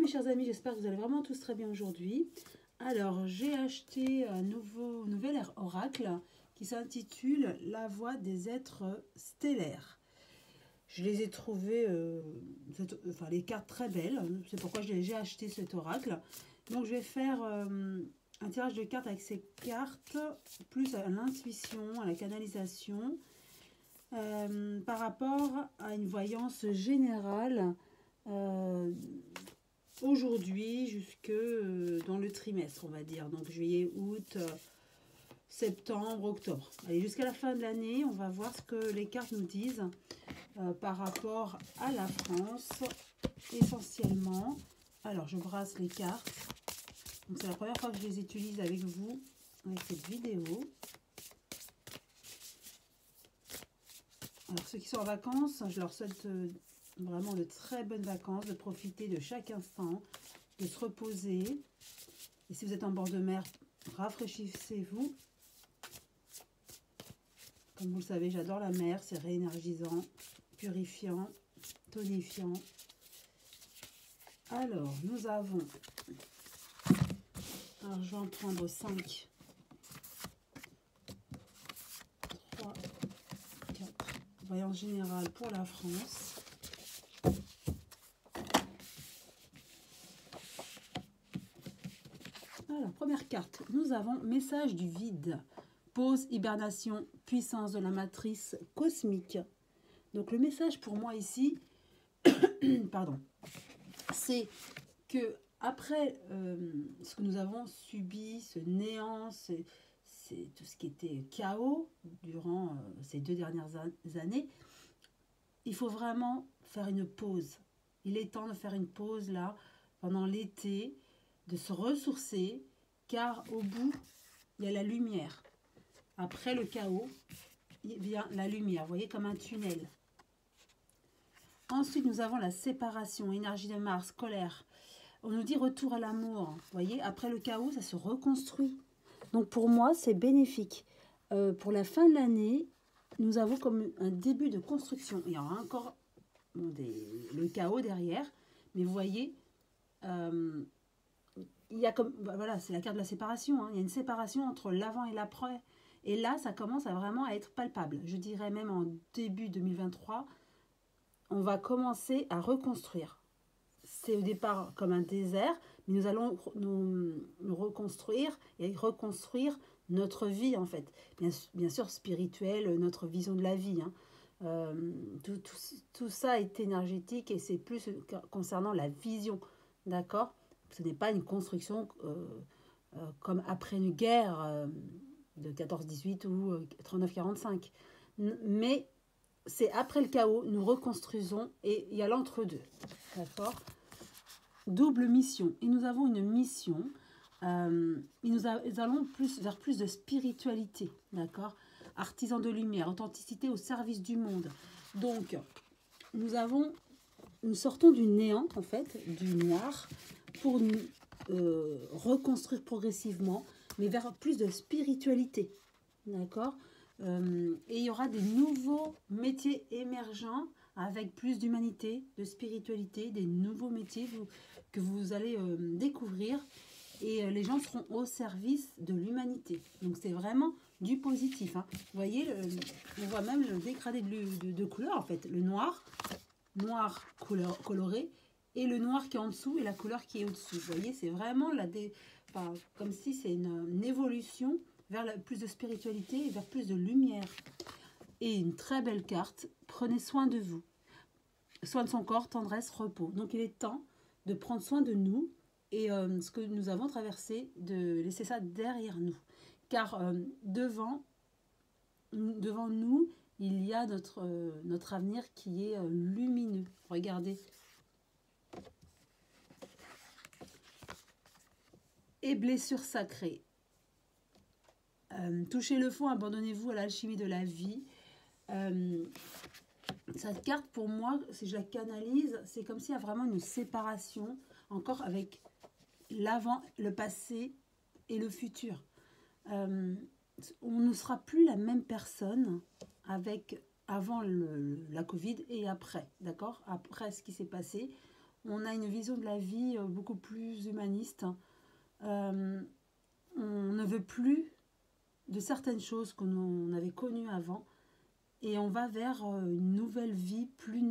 mes chers amis, j'espère que vous allez vraiment tous très bien aujourd'hui. Alors, j'ai acheté un nouvel oracle qui s'intitule La voix des êtres stellaires. Je les ai trouvées, les cartes très belles, c'est pourquoi j'ai acheté cet oracle. Donc, je vais faire un tirage de cartes avec ces cartes, plus à l'intuition, à la canalisation, par rapport à une voyance générale aujourd'hui jusque dans le trimestre, on va dire, donc juillet, août, septembre, octobre. Allez, jusqu'à la fin de l'année, on va voir ce que les cartes nous disent par rapport à la France, essentiellement. Alors, je brasse les cartes. Donc, c'est la première fois que je les utilise avec vous, avec cette vidéo. Alors, ceux qui sont en vacances, je leur souhaite vraiment de très bonnes vacances, de profiter de chaque instant, de se reposer. Et si vous êtes en bord de mer, rafraîchissez-vous. Comme vous le savez, j'adore la mer, c'est réénergisant, purifiant, tonifiant. Alors, nous avons... Alors, je vais en prendre 5. 3, 4. Voyance générale pour la France. Alors, première carte, nous avons message du vide. Pause, hibernation, puissance de la matrice cosmique. Donc, le message pour moi ici, pardon, c'est que après ce que nous avons subi, ce néant, c'est tout ce qui était chaos durant ces 2 dernières années, il faut vraiment faire une pause. Il est temps de faire une pause là, pendant l'été, de se ressourcer, car au bout, il y a la lumière. Après le chaos, il vient la lumière, vous voyez, comme un tunnel. Ensuite, nous avons la séparation, énergie de Mars, colère. On nous dit retour à l'amour. Vous voyez, après le chaos, ça se reconstruit. Donc pour moi, c'est bénéfique. Pour la fin de l'année, nous avons comme un début de construction. Il y aura encore le chaos derrière. Mais vous voyez, il y a comme, voilà, c'est la carte de la séparation. Hein. Il y a une séparation entre l'avant et l'après. Et là, ça commence à vraiment être palpable. Je dirais même en début 2023, on va commencer à reconstruire. C'est au départ comme un désert, mais nous allons nous reconstruire et reconstruire notre vie en fait. Bien sûr spirituelle, notre vision de la vie. Hein. Tout ça est énergétique et c'est plus concernant la vision, d'accord? Ce n'est pas une construction comme après une guerre de 14-18 ou 39-45. Mais c'est après le chaos, nous reconstruisons et il y a l'entre-deux, d'accord? Double mission. Et nous avons une mission. Nous allons vers plus de spiritualité, d'accord? Artisan de lumière, authenticité au service du monde. Donc, nous sortons du néant, en fait, du noir, pour nous reconstruire progressivement, mais vers plus de spiritualité, d'accord? Et il y aura des nouveaux métiers émergents avec plus d'humanité, de spiritualité, des nouveaux métiers que vous allez découvrir et les gens seront au service de l'humanité. Donc c'est vraiment du positif. Hein. Vous voyez, on voit même le dégradé de couleur en fait. Le noir coloré et le noir qui est en dessous et la couleur qui est au-dessus. Vous voyez, c'est vraiment comme si c'est une évolution vers plus de spiritualité et vers plus de lumière. Et une très belle carte, prenez soin de vous. Soin de son corps, tendresse, repos. Donc il est temps de prendre soin de nous et ce que nous avons traversé, de laisser ça derrière nous. Car devant nous, il y a notre avenir qui est lumineux. Regardez. Et blessure sacrée. Touchez le fond, abandonnez-vous à l'alchimie de la vie. Cette carte, pour moi, si je la canalise, c'est comme s'il y a vraiment une séparation, encore avec l'avant, le passé et le futur. On ne sera plus la même personne avant la Covid et après, d'accord? Après ce qui s'est passé, on a une vision de la vie beaucoup plus humaniste. On ne veut plus de certaines choses qu'on avait connues avant et on va vers une nouvelle vie plus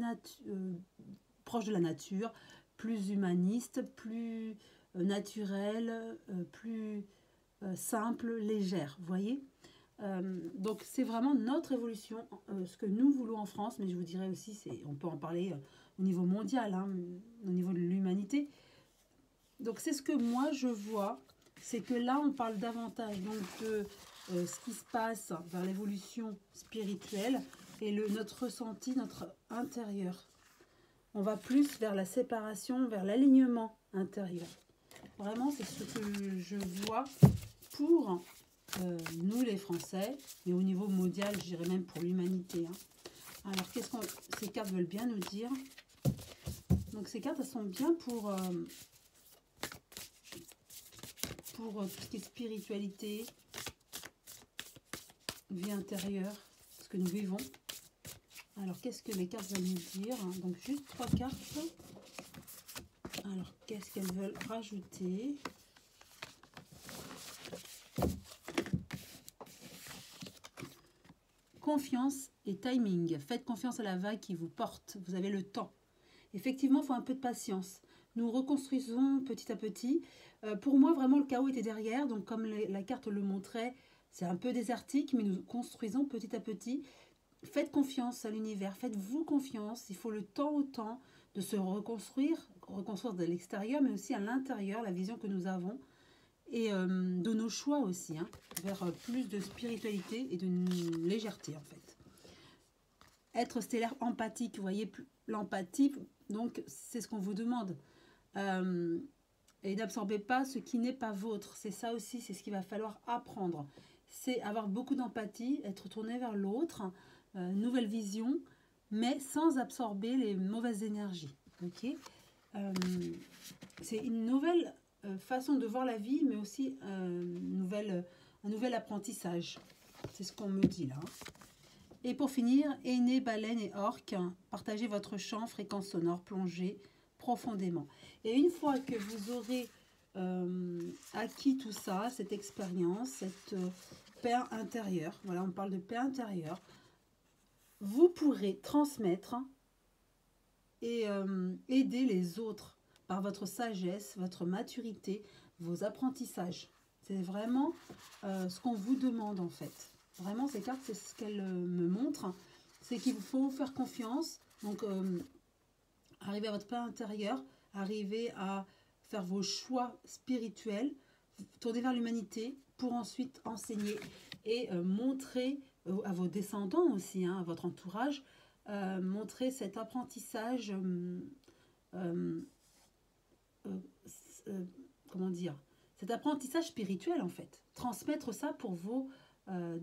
proche de la nature, plus humaniste, plus naturelle, plus simple, légère, vous voyez. Donc c'est vraiment notre évolution, ce que nous voulons en France, mais je vous dirais aussi, on peut en parler au niveau mondial, hein, au niveau de l'humanité. Donc c'est ce que moi je vois, c'est que là on parle davantage donc de ce qui se passe vers l'évolution spirituelle et notre ressenti, notre intérieur. On va plus vers la séparation, vers l'alignement intérieur. Vraiment c'est ce que je vois pour nous les Français, mais au niveau mondial, je dirais même pour l'humanité. Hein. Alors, qu'est-ce que ces cartes veulent bien nous dire? Donc, ces cartes, elles sont bien pour tout ce qui est spiritualité, vie intérieure, ce que nous vivons. Alors, qu'est-ce que les cartes veulent nous dire? Donc, juste 3 cartes. Alors, qu'est-ce qu'elles veulent rajouter? Confiance et timing. Faites confiance à la vague qui vous porte. Vous avez le temps. Effectivement, il faut un peu de patience. Nous reconstruisons petit à petit. Pour moi, vraiment, le chaos était derrière. Donc, comme la carte le montrait, c'est un peu désertique, mais nous construisons petit à petit. Faites confiance à l'univers. Faites-vous confiance. Il faut le temps au temps de se reconstruire de l'extérieur, mais aussi à l'intérieur, la vision que nous avons. Et de nos choix aussi, hein, vers plus de spiritualité et de légèreté en fait. Être stellaire empathique, vous voyez, l'empathie, donc c'est ce qu'on vous demande. Et n'absorbez pas ce qui n'est pas vôtre, c'est ça aussi, c'est ce qu'il va falloir apprendre. C'est avoir beaucoup d'empathie, être tourné vers l'autre, nouvelle vision, mais sans absorber les mauvaises énergies. Okay, c'est une nouvelle façon de voir la vie, mais aussi un nouvel apprentissage. C'est ce qu'on me dit là. Et pour finir, aînés, baleines et orques, partagez votre champ, fréquence sonore, plongez profondément. Et une fois que vous aurez acquis tout ça, cette expérience, cette paix intérieure, voilà, on parle de paix intérieure, vous pourrez transmettre et aider les autres par votre sagesse, votre maturité, vos apprentissages. C'est vraiment ce qu'on vous demande en fait. Vraiment, ces cartes, c'est ce qu'elles me montrent. C'est qu'il faut faire confiance. Donc, arriver à votre paix intérieure, arriver à faire vos choix spirituels, tourner vers l'humanité pour ensuite enseigner et montrer à vos descendants aussi, hein, à votre entourage, montrer cet apprentissage comment dire, cet apprentissage spirituel en fait, transmettre ça pour vos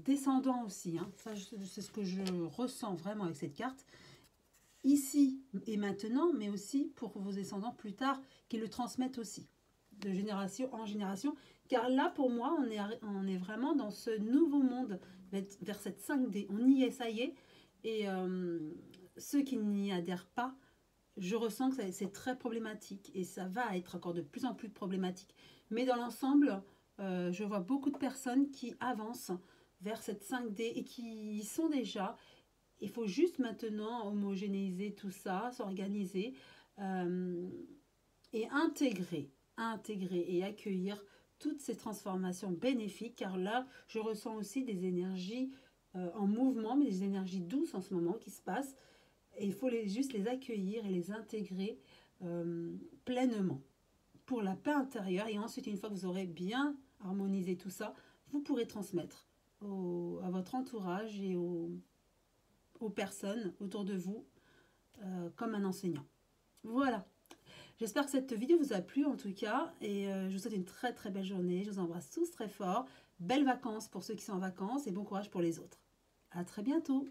descendants aussi, hein. Ça c'est ce que je ressens vraiment avec cette carte, ici et maintenant, mais aussi pour vos descendants plus tard, qui le transmettent aussi, de génération en génération, car là pour moi on est vraiment dans ce nouveau monde, vers cette 5D, on y est, ça y est, et ceux qui n'y adhèrent pas, je ressens que c'est très problématique et ça va être encore de plus en plus problématique. Mais dans l'ensemble, je vois beaucoup de personnes qui avancent vers cette 5D et qui y sont déjà. Il faut juste maintenant homogénéiser tout ça, s'organiser et intégrer et accueillir toutes ces transformations bénéfiques. Car là, je ressens aussi des énergies en mouvement, mais des énergies douces en ce moment qui se passent. Et il faut juste les accueillir et les intégrer pleinement pour la paix intérieure. Et ensuite, une fois que vous aurez bien harmonisé tout ça, vous pourrez transmettre à votre entourage et aux personnes autour de vous comme un enseignant. Voilà. J'espère que cette vidéo vous a plu en tout cas. Et je vous souhaite une très très belle journée. Je vous embrasse tous très fort. Belles vacances pour ceux qui sont en vacances et bon courage pour les autres. À très bientôt.